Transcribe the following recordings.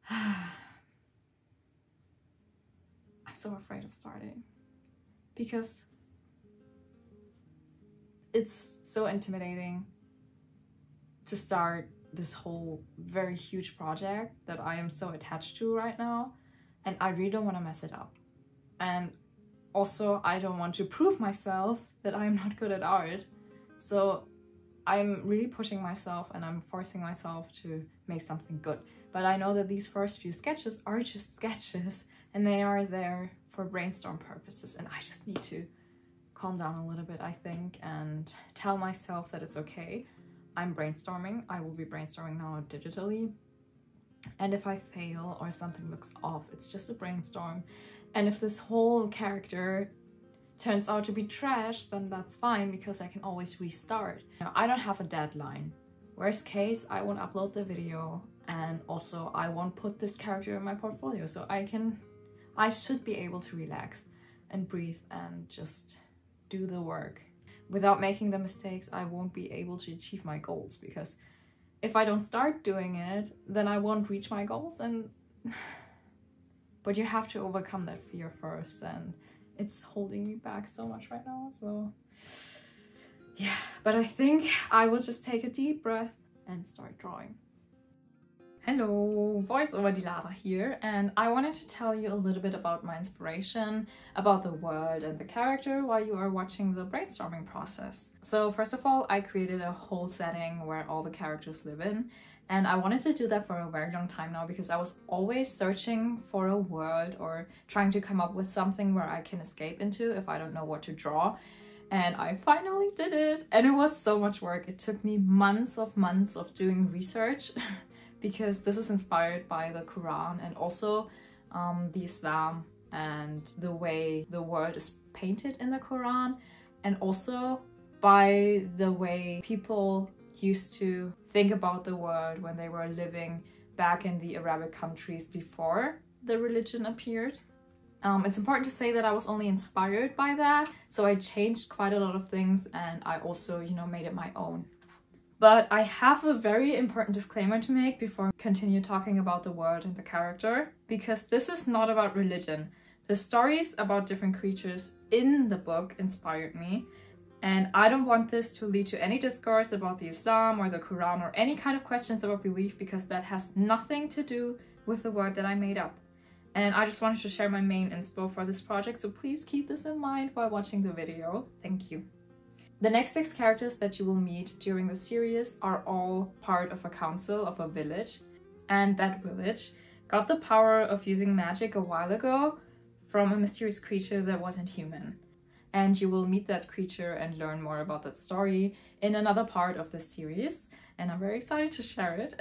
I'm so afraid of starting because it's so intimidating to start this whole very huge project that I am so attached to right now, and I really don't want to mess it up. And also I don't want to prove myself that I'm not good at art, so I'm really pushing myself and I'm forcing myself to make something good. But I know that these first few sketches are just sketches and they are there for brainstorm purposes, and I just need to calm down a little bit, I think, and tell myself that it's okay. I'm brainstorming. I will be brainstorming now digitally, and if I fail or something looks off, it's just a brainstorm. And if this whole character turns out to be trash, then that's fine, because I can always restart. Now, I don't have a deadline. Worst case, I won't upload the video, and also I won't put this character in my portfolio, so I should be able to relax and breathe and just do the work. Without making the mistakes, I won't be able to achieve my goals, because if I don't start doing it, then I won't reach my goals. And but you have to overcome that fear first, and it's holding me back so much right now. So yeah, but I think I will just take a deep breath and start drawing. Hello, voiceover Dilata here, and I wanted to tell you a little bit about my inspiration, about the world and the character while you are watching the brainstorming process. So first of all, I created a whole setting where all the characters live in, and I wanted to do that for a very long time now, because I was always searching for a world or trying to come up with something where I can escape into if I don't know what to draw. And I finally did it, and it was so much work. It took me months of doing research because this is inspired by the Quran and also the Islam and the way the world is painted in the Quran, and also by the way people used to think about the world when they were living back in the Arabic countries before the religion appeared. It's important to say that I was only inspired by that, so I changed quite a lot of things, and I also, you know, made it my own. But I have a very important disclaimer to make before I continue talking about the world and the character, because this is not about religion. The stories about different creatures in the book inspired me, and I don't want this to lead to any discourse about the Islam or the Quran or any kind of questions about belief, because that has nothing to do with the world that I made up. And I just wanted to share my main inspo for this project, so please keep this in mind while watching the video. Thank you. The next 6 characters that you will meet during the series are all part of a council of a village, and that village got the power of using magic a while ago from a mysterious creature that wasn't human. And you will meet that creature and learn more about that story in another part of this series, and I'm very excited to share it.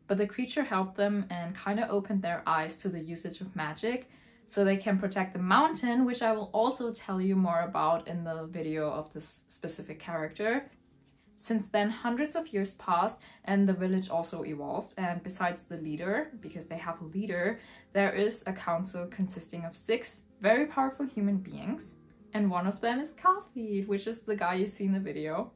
But the creature helped them and kind of opened their eyes to the usage of magic, so they can protect the mountain, which I will also tell you more about in the video of this specific character. Since then, hundreds of years passed and the village also evolved, and besides the leader, because they have a leader, there is a council consisting of 6 very powerful human beings, and one of them is Khafid, which is the guy you see in the video.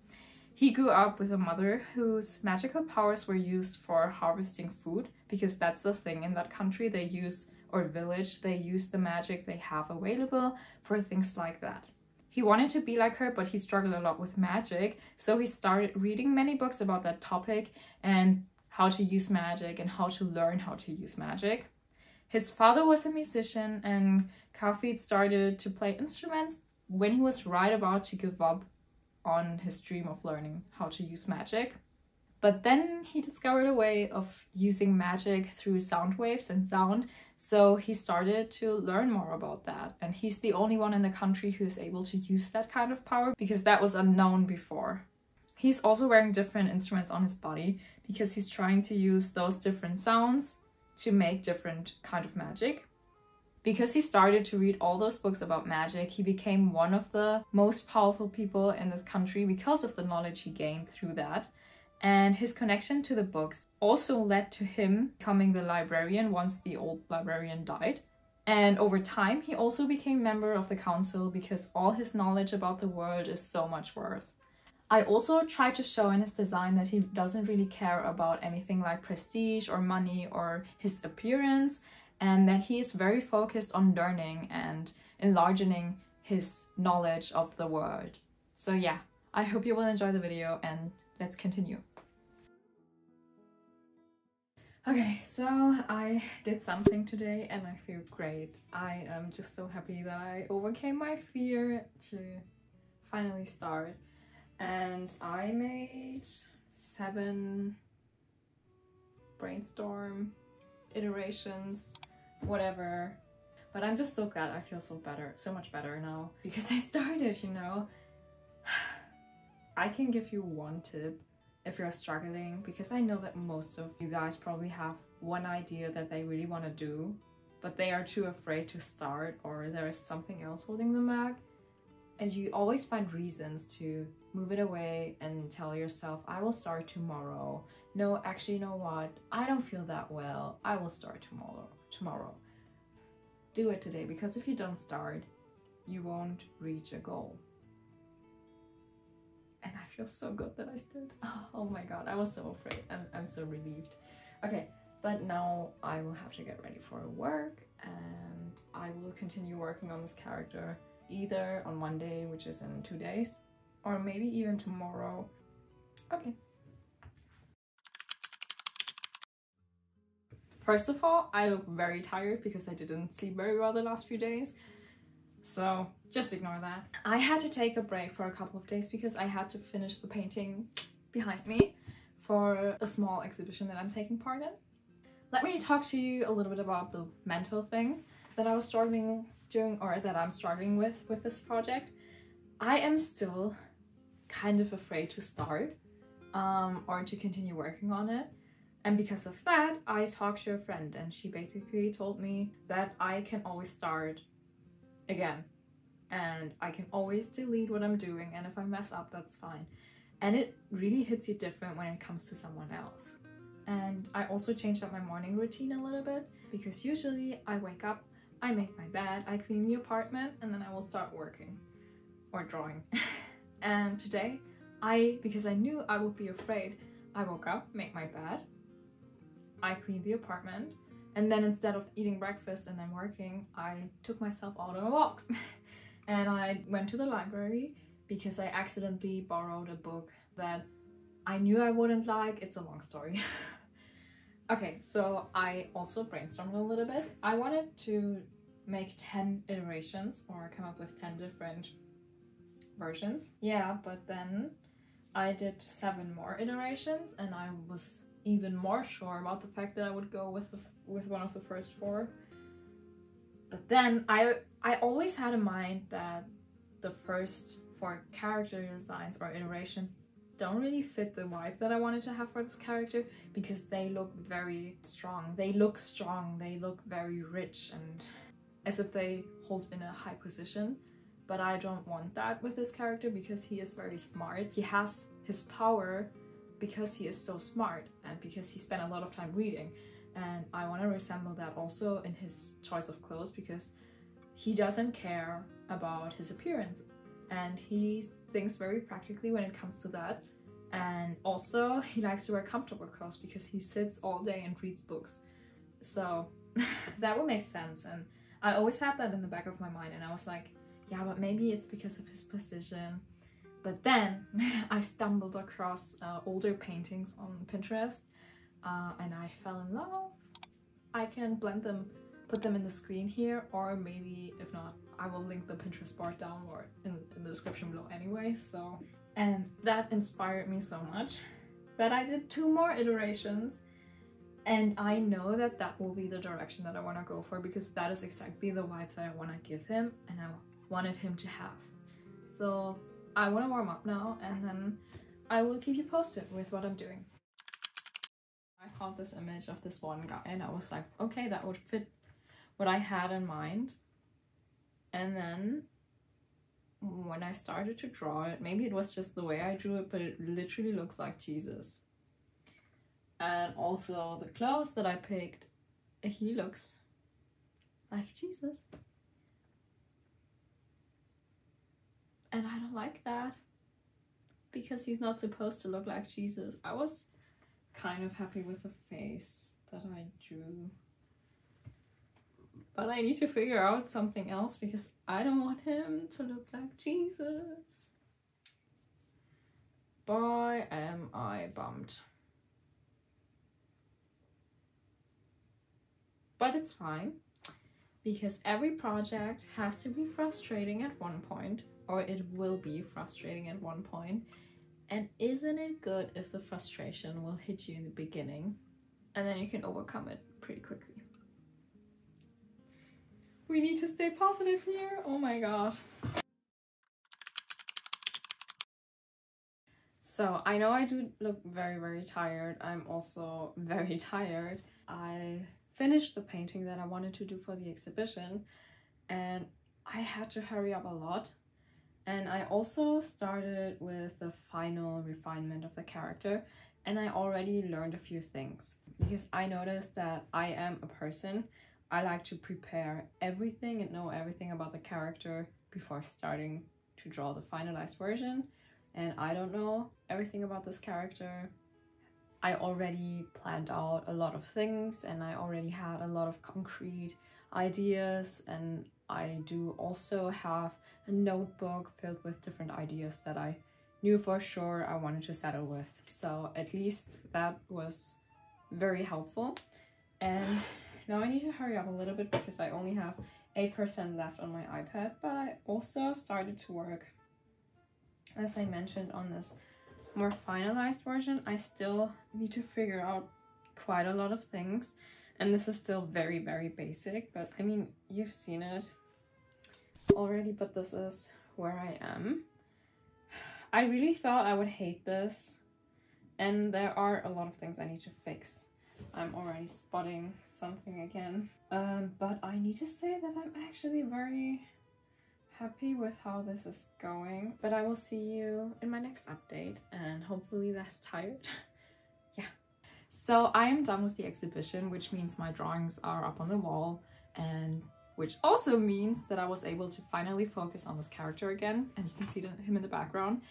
He grew up with a mother whose magical powers were used for harvesting food, because that's the thing in that country. They use, or village, they use the magic they have available for things like that. He wanted to be like her, but he struggled a lot with magic, so he started reading many books about that topic and how to use magic and how to learn how to use magic. His father was a musician, and Khafid started to play instruments when he was right about to give up on his dream of learning how to use magic. But then he discovered a way of using magic through sound waves and sound, so he started to learn more about that. And he's the only one in the country who is able to use that kind of power, because that was unknown before. He's also wearing different instruments on his body, because he's trying to use those different sounds to make different kind of magic. Because he started to read all those books about magic, he became one of the most powerful people in this country because of the knowledge he gained through that. And his connection to the books also led to him becoming the librarian once the old librarian died. And over time, he also became member of the council because all his knowledge about the world is so much worth. I also try to show in his design that he doesn't really care about anything like prestige or money or his appearance, and that he is very focused on learning and enlarging his knowledge of the world. So yeah, I hope you will enjoy the video, and let's continue. Okay, so I did something today and I feel great. I am just so happy that I overcame my fear to finally start. And I made 7 brainstorm iterations, whatever. But I'm just so glad I feel so much better now because I started, you know. I can give you one tip if you're struggling, because I know that most of you guys probably have one idea that they really want to do, but they are too afraid to start, or there is something else holding them back. And you always find reasons to move it away and tell yourself, I will start tomorrow. No, actually, you know what? I don't feel that well. I will start tomorrow. Do it today, because if you don't start, you won't reach a goal. And I feel so good that I did. Oh my god, I was so afraid. I'm so relieved. Okay, but now I will have to get ready for work, and I will continue working on this character either on Monday, which is in 2 days, or maybe even tomorrow. Okay. First of all, I look very tired because I didn't sleep very well the last few days. So just ignore that. I had to take a break for a couple of days because I had to finish the painting behind me for a small exhibition that I'm taking part in. Let me talk to you a little bit about the mental thing that I was struggling during, or that I'm struggling with this project. I am still kind of afraid to start or to continue working on it. And because of that, I talked to a friend, and she basically told me that I can always start again, and I can always delete what I'm doing, and if I mess up, that's fine. And it really hits you different when it comes to someone else. And I also changed up my morning routine a little bit, because usually I wake up, I make my bed, I clean the apartment, and then I will start working or drawing. And today, because I knew I would be afraid, I woke up, made my bed, I cleaned the apartment, and then instead of eating breakfast and then working, I took myself out on a walk. And I went to the library because I accidentally borrowed a book that I knew I wouldn't like. It's a long story. Okay, so I also brainstormed a little bit. I wanted to make 10 iterations or come up with 10 different versions. Yeah, but then I did 7 more iterations, and I was even more sure about the fact that I would go with one of the first 4. But then I always had in mind that the first 4 character designs or iterations don't really fit the vibe that I wanted to have for this character, because they look very strong. They look strong, they look very rich, and as if they hold in a high position. But I don't want that with this character, because he is very smart. He has his power because he is so smart and because he spent a lot of time reading. And I want to resemble that also in his choice of clothes, because he doesn't care about his appearance and he thinks very practically when it comes to that. And also he likes to wear comfortable clothes because he sits all day and reads books. So that would make sense, and I always had that in the back of my mind, and I was like, yeah, but maybe it's because of his position. But then I stumbled across older paintings on Pinterest, and I fell in love. I can blend them, put them in the screen here, or maybe if not, I will link the Pinterest board down or in the description below anyway. So, and that inspired me so much that I did 2 more iterations, and I know that that will be the direction that I want to go for, because that is exactly the vibe that I want to give him and I wanted him to have. So I want to warm up now, and then I will keep you posted with what I'm doing. I found this image of this one guy and I was like, okay, that would fit what I had in mind. And then when I started to draw it, maybe it was just the way I drew it, but it literally looks like Jesus. And also the clothes that I picked, he looks like Jesus. And I don't like that. because he's not supposed to look like Jesus. I was kind of happy with the face that I drew. But I need to figure out something else because I don't want him to look like Jesus. Boy, am I bummed. But it's fine, because every project has to be frustrating at one point, or it will be frustrating at one point. And isn't it good if the frustration will hit you in the beginning, and then you can overcome it pretty quickly. We need to stay positive here. Oh my god. So I know I do look very tired. I'm also very tired. I finished the painting that I wanted to do for the exhibition, and I had to hurry up a lot. And I also started with the final refinement of the character, and I already learned a few things, because I noticed that I am a person. I like to prepare everything and know everything about the character before starting to draw the finalized version. And I don't know everything about this character. I already planned out a lot of things, and I already had a lot of concrete ideas, and I do also have a notebook filled with different ideas that I knew for sure I wanted to settle with. So at least that was very helpful. And now I need to hurry up a little bit because I only have 8% left on my iPad, but I also started to work, as I mentioned, on this more finalized version. I still need to figure out quite a lot of things, and this is still very basic, but I mean, you've seen it already, but this is where I am. I really thought I would hate this, and there are a lot of things I need to fix. I'm already spotting something again, but I need to say that I'm actually very happy with how this is going. But I will see you in my next update, and hopefully less tired. Yeah. So I am done with the exhibition, which means my drawings are up on the wall, and which also means that I was able to finally focus on this character again, and you can see him in the background.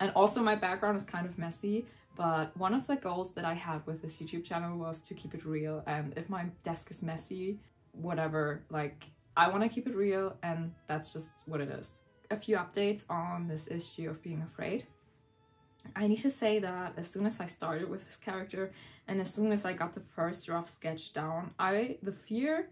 And also my background is kind of messy, but one of the goals that I had with this YouTube channel was to keep it real, and if my desk is messy, whatever, like, I want to keep it real, and that's just what it is. A few updates on this issue of Being Afraid. I need to say that as soon as I started with this character, and as soon as I got the first rough sketch down, the fear,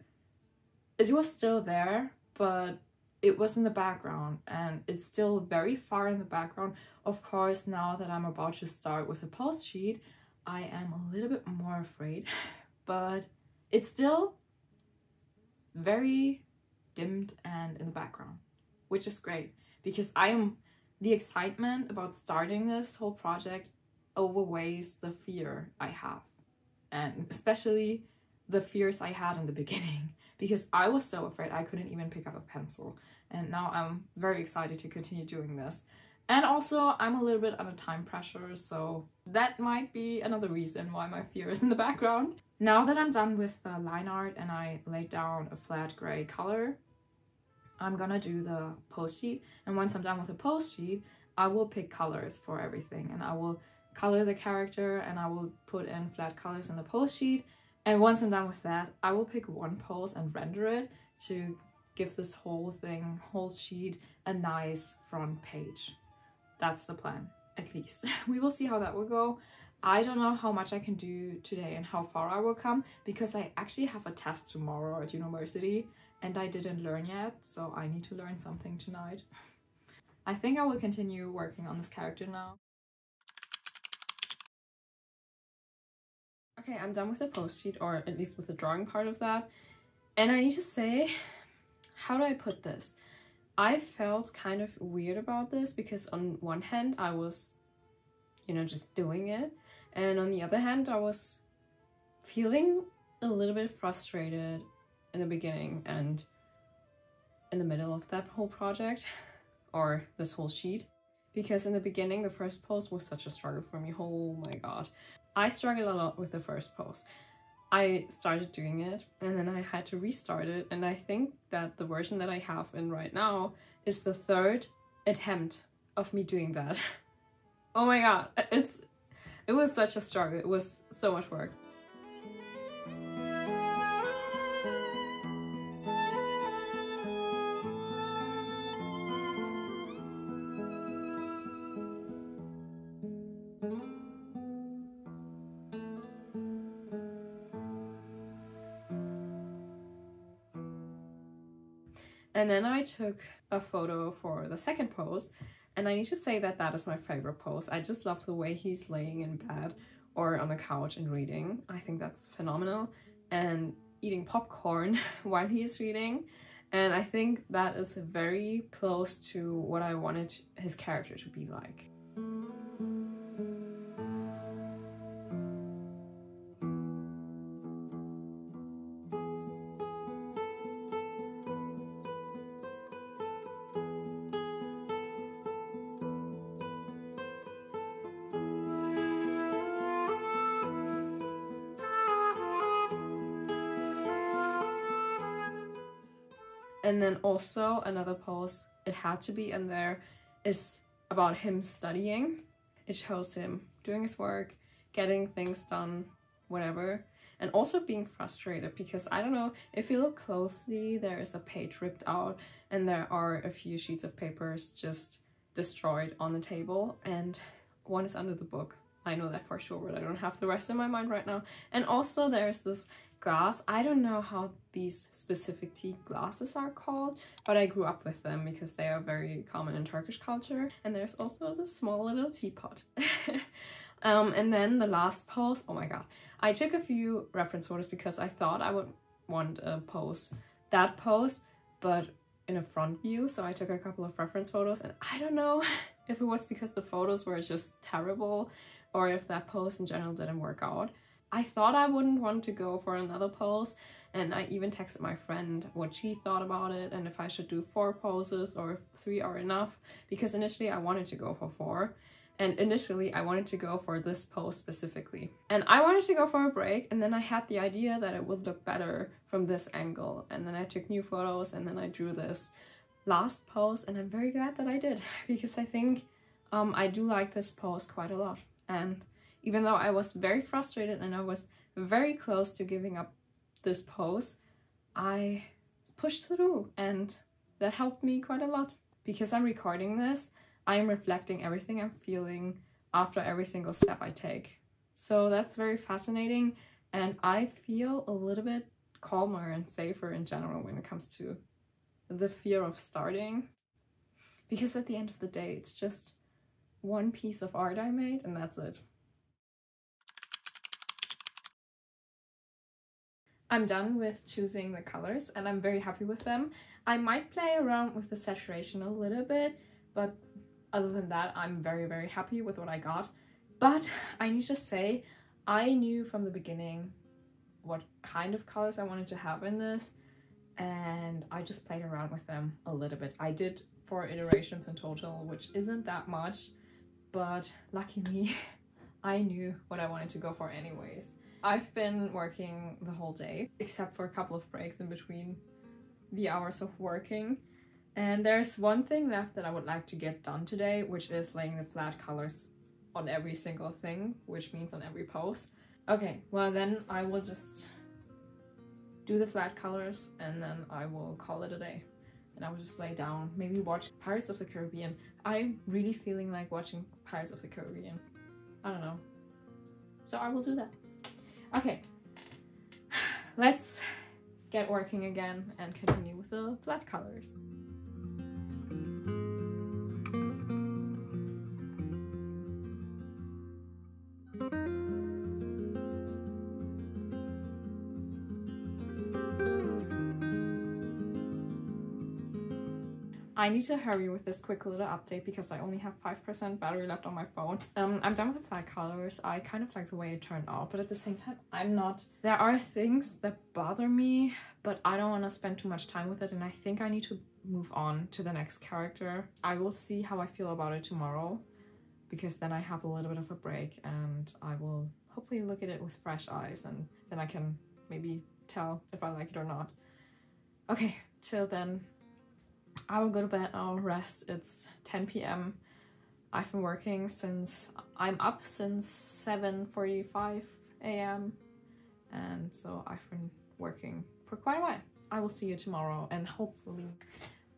it was still there, but it was in the background, and it's still very far in the background. Of course, now that I'm about to start with a pulse sheet, I am a little bit more afraid, but it's still very dimmed and in the background, which is great, because the excitement about starting this whole project overweighs the fear I have, and especially the fears I had in the beginning, because I was so afraid I couldn't even pick up a pencil. And now I'm very excited to continue doing this. And also I'm a little bit under time pressure, so that might be another reason why my fear is in the background. Now that I'm done with the line art and I laid down a flat gray color, I'm gonna do the post sheet. And once I'm done with the post sheet, I will pick colors for everything, and I will color the character, and I will put in flat colors in the post sheet. And once I'm done with that, I will pick one pose and render it to give this whole sheet a nice front page. That's the plan, at least. We will see how that will go. I don't know how much I can do today and how far I will come, because I actually have a test tomorrow at university and I didn't learn yet, so I need to learn something tonight. I think I will continue working on this character now. Okay, I'm done with the post sheet, or at least with the drawing part of that. And I need to say, how do I put this? I felt kind of weird about this, because on one hand I was, just doing it, and on the other hand I was feeling a little bit frustrated in the beginning and in the middle of that whole project, or this whole sheet, because in the beginning the first post was such a struggle for me. Oh my god, I struggled a lot with the first post. I started doing it and then I had to restart it, and I think that the version that I have in right now is the third attempt of me doing that. Oh my god, it was such a struggle. It was so much work. And then I took a photo for the second pose, and I need to say that that is my favorite pose. I just love the way he's laying in bed or on the couch and reading. I think that's phenomenal. And eating popcorn while he is reading. And I think that is very close to what I wanted his character to be like. And then also another pose, it had to be in there, is about him studying. It shows him doing his work, getting things done, whatever. And also being frustrated because, I don't know, if you look closely, there is a page ripped out and there are a few sheets of papers just destroyed on the table, and one is under the book. I know that for sure, but I don't have the rest in my mind right now. And also there's this glass. I don't know how these specific tea glasses are called, but I grew up with them because they are very common in Turkish culture. And there's also this small little teapot. And then the last pose, oh my god. I took a few reference photos because I thought I would want a pose, that pose, but in a front view. So I took a couple of reference photos, and I don't know if it was because the photos were just terrible or if that pose in general didn't work out. I thought I wouldn't want to go for another pose, and I even texted my friend what she thought about it and if I should do 4 poses or if 3 are enough, because initially I wanted to go for 4, and initially I wanted to go for this pose specifically. And I wanted to go for a break, and then I had the idea that it would look better from this angle, and then I took new photos and then I drew this last pose, and I'm very glad that I did because I think I do like this pose quite a lot. And even though I was very frustrated and I was very close to giving up this pose, I pushed through, and that helped me quite a lot. Because I'm recording this, I am reflecting everything I'm feeling after every single step I take. So that's very fascinating, and I feel a little bit calmer and safer in general when it comes to the fear of starting. Because at the end of the day, it's just one piece of art I made and that's it. I'm done with choosing the colors and I'm very happy with them. I might play around with the saturation a little bit, but other than that, I'm very, very happy with what I got. But I need to say, I knew from the beginning what kind of colors I wanted to have in this, and I just played around with them a little bit. I did 4 iterations in total, which isn't that much, but luckily I knew what I wanted to go for anyways. I've been working the whole day, except for a couple of breaks in between the hours of working. And there's one thing left that I would like to get done today, which is laying the flat colors on every single thing, which means on every pose. Okay, well then I will just do the flat colors and then I will call it a day. And I will just lay down, maybe watch Pirates of the Caribbean. I'm really feeling like watching Pirates of the Caribbean. I don't know. So I will do that. Okay, let's get working again and continue with the flat colors. I need to hurry with this quick little update because I only have 5% battery left on my phone. I'm done with the flat colors. I kind of like the way it turned out, but at the same time, I'm not. There are things that bother me, but I don't want to spend too much time with it, and I think I need to move on to the next character. I will see how I feel about it tomorrow, because then I have a little bit of a break and I will hopefully look at it with fresh eyes, and then I can maybe tell if I like it or not. Okay, till then, I will go to bed, I'll rest. It's 10 p.m. I've been working since I'm up since 7:45 a.m. and so I've been working for quite a while. I will see you tomorrow and hopefully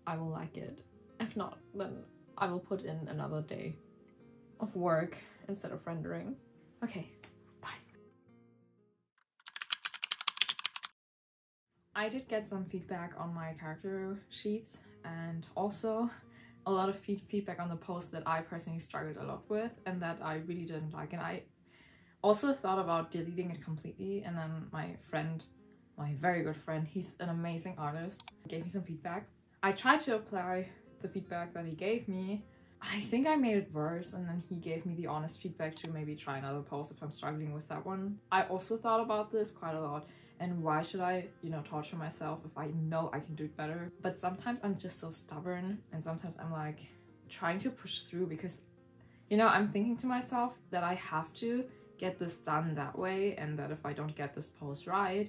I will like it. If not, then I will put in another day of work instead of rendering. Okay, bye. I did get some feedback on my character sheets and also a lot of feedback on the post that I personally struggled a lot with and that I really didn't like, and I also thought about deleting it completely, and then my friend, my very good friend, he's an amazing artist, gave me some feedback. I tried to apply the feedback that he gave me. I think I made it worse, and then he gave me the honest feedback to maybe try another post if I'm struggling with that one. I also thought about this quite a lot, and why should I, you know, torture myself if I know I can do it better? But sometimes I'm just so stubborn, and sometimes I'm like trying to push through because, you know, I'm thinking to myself that I have to get this done that way, and that if I don't get this post right,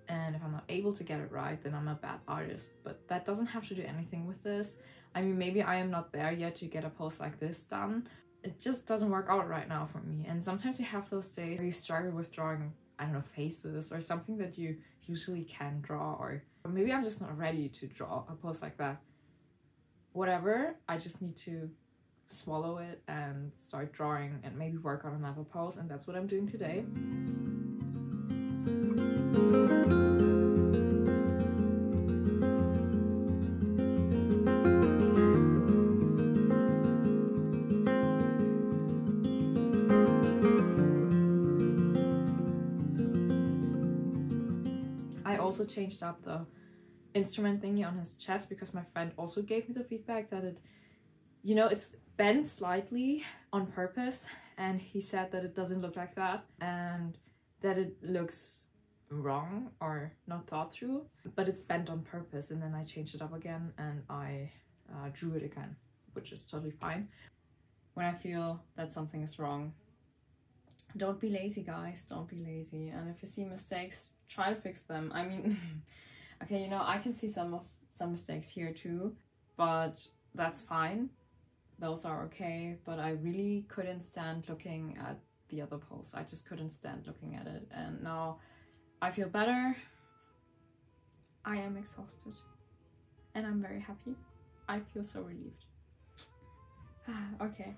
and if I'm not able to get it right, then I'm a bad artist. But that doesn't have to do anything with this. I mean, maybe I am not there yet to get a post like this done. It just doesn't work out right now for me. And sometimes you have those days where you struggle with drawing, I don't know, faces or something that you usually can draw, or maybe I'm just not ready to draw a post like that. Whatever, I just need to swallow it and start drawing and maybe work on another post, and that's what I'm doing today. I also changed up the instrument thingy on his chest because my friend also gave me the feedback that it, you know, it's bent slightly on purpose, and he said that it doesn't look like that and that it looks wrong or not thought through, but it's bent on purpose. And then I changed it up again and I drew it again, which is totally fine. When I feel that something is wrong, don't be lazy, guys, don't be lazy. And if you see mistakes, try to fix them. I mean, okay, you know, I can see some mistakes here too, but that's fine. Those are okay, but I really couldn't stand looking at the other post. I just couldn't stand looking at it, and now I feel better. I am exhausted and I'm very happy. I feel so relieved. Okay.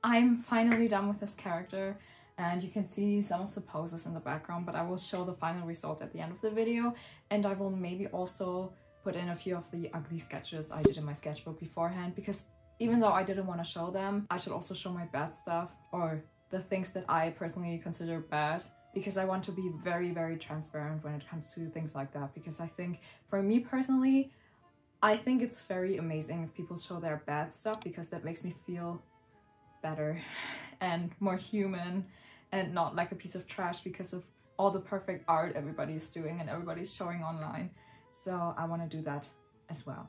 I'm finally done with this character, and you can see some of the poses in the background, but I will show the final result at the end of the video, and I will maybe also put in a few of the ugly sketches I did in my sketchbook beforehand, because even though I didn't want to show them, I should also show my bad stuff, or the things that I personally consider bad, because I want to be very, very transparent when it comes to things like that. Because I think, for me personally, I think it's very amazing if people show their bad stuff, because that makes me feel better and more human and not like a piece of trash because of all the perfect art everybody's doing and everybody's showing online. So I want to do that as well.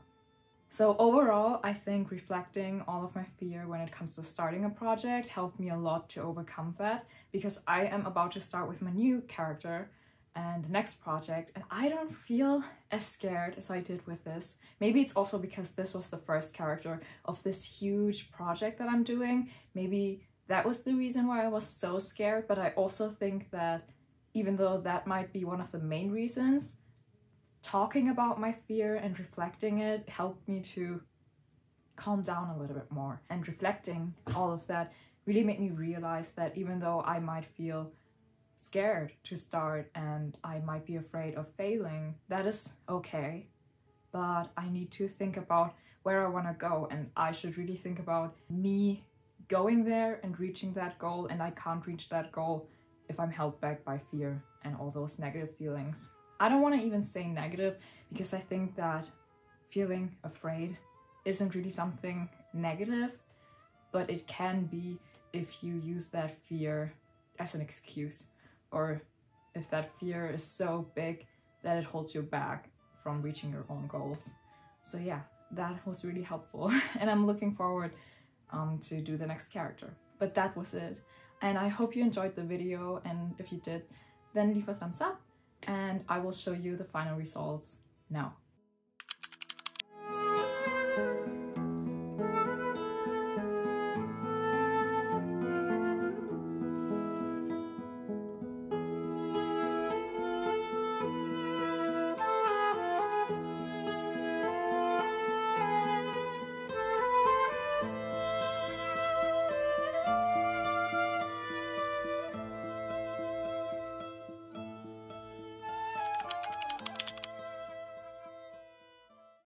So overall, I think reflecting all of my fear when it comes to starting a project helped me a lot to overcome that, because I am about to start with my new character and the next project, and I don't feel as scared as I did with this. Maybe it's also because this was the first character of this huge project that I'm doing. Maybe that was the reason why I was so scared, but I also think that even though that might be one of the main reasons, talking about my fear and reflecting it helped me to calm down a little bit more. And reflecting all of that really made me realize that even though I might feel scared to start and I might be afraid of failing, that is okay, but I need to think about where I want to go, and I should really think about me going there and reaching that goal, and I can't reach that goal if I'm held back by fear and all those negative feelings. I don't want to even say negative, because I think that feeling afraid isn't really something negative, but it can be if you use that fear as an excuse, or if that fear is so big that it holds you back from reaching your own goals. So yeah, that was really helpful and I'm looking forward to do the next character. But that was it, and I hope you enjoyed the video, and if you did, then leave a thumbs up and I will show you the final results now.